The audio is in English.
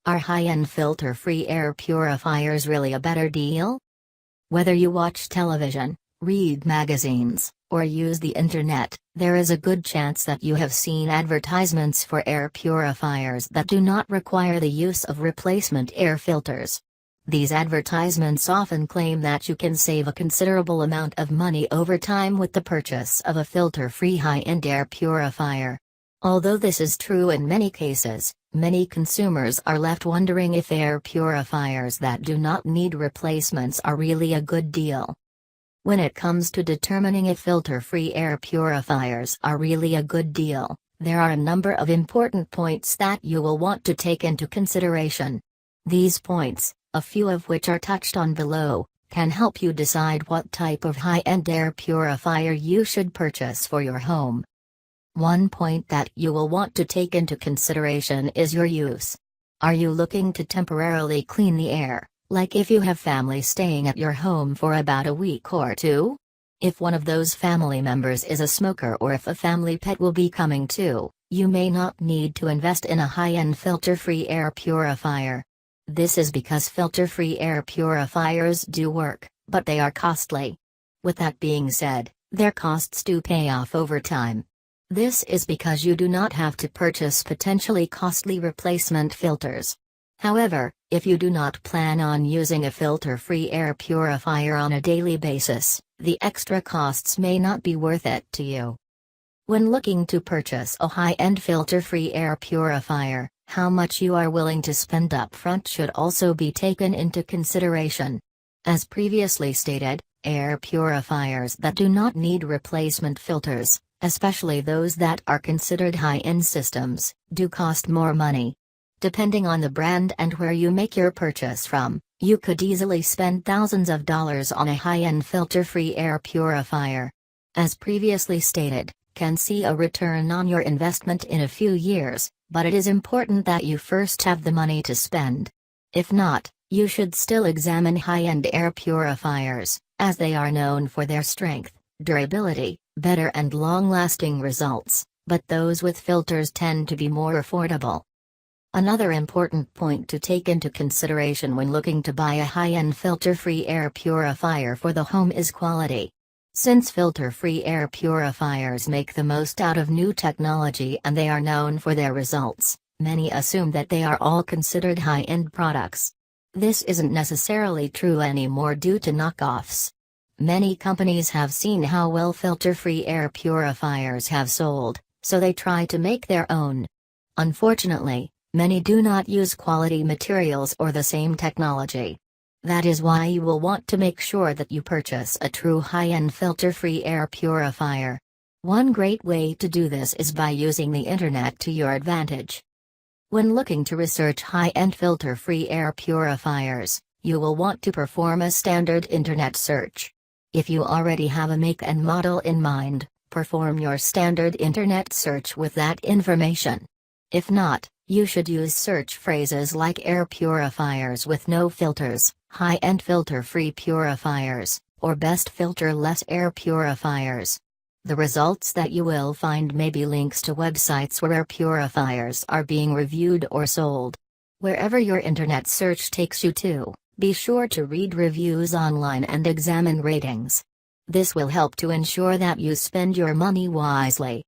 Are high-end filter-free air purifiers really a better deal? Whether you watch television, read magazines, or use the internet, there is a good chance that you have seen advertisements for air purifiers that do not require the use of replacement air filters. These advertisements often claim that you can save a considerable amount of money over time with the purchase of a filter-free high-end air purifier. Although this is true in many cases, many consumers are left wondering if air purifiers that do not need replacements are really a good deal. When it comes to determining if filter-free air purifiers are really a good deal, there are a number of important points that you will want to take into consideration. These points, a few of which are touched on below, can help you decide what type of high-end air purifier you should purchase for your home. One point that you will want to take into consideration is your use. Are you looking to temporarily clean the air, like if you have family staying at your home for about a week or two? If one of those family members is a smoker or if a family pet will be coming too, you may not need to invest in a high-end filter-free air purifier. This is because filter-free air purifiers do work, but they are costly. With that being said, their costs do pay off over time. This is because you do not have to purchase potentially costly replacement filters. However, if you do not plan on using a filter-free air purifier on a daily basis, the extra costs may not be worth it to you. When looking to purchase a high-end filter-free air purifier, how much you are willing to spend upfront should also be taken into consideration. As previously stated, air purifiers that do not need replacement filters, especially those that are considered high-end systems, do cost more money. Depending on the brand and where you make your purchase from, you could easily spend thousands of dollars on a high-end filter-free air purifier. As previously stated, can see a return on your investment in a few years, but it is important that you first have the money to spend. If not, you should still examine high-end air purifiers, as they are known for their strength, durability, better and long-lasting results, but those with filters tend to be more affordable. Another important point to take into consideration when looking to buy a high-end filter-free air purifier for the home is quality. Since filter-free air purifiers make the most out of new technology and they are known for their results, many assume that they are all considered high-end products. This isn't necessarily true anymore due to knockoffs. Many companies have seen how well filter-free air purifiers have sold, so they try to make their own. Unfortunately, many do not use quality materials or the same technology. That is why you will want to make sure that you purchase a true high-end filter-free air purifier. One great way to do this is by using the internet to your advantage. When looking to research high-end filter-free air purifiers, you will want to perform a standard internet search. If you already have a make and model in mind, perform your standard internet search with that information. If not, you should use search phrases like air purifiers with no filters, high-end filter-free purifiers, or best filter-less air purifiers. The results that you will find may be links to websites where air purifiers are being reviewed or sold. Wherever your internet search takes you to, be sure to read reviews online and examine ratings. This will help to ensure that you spend your money wisely.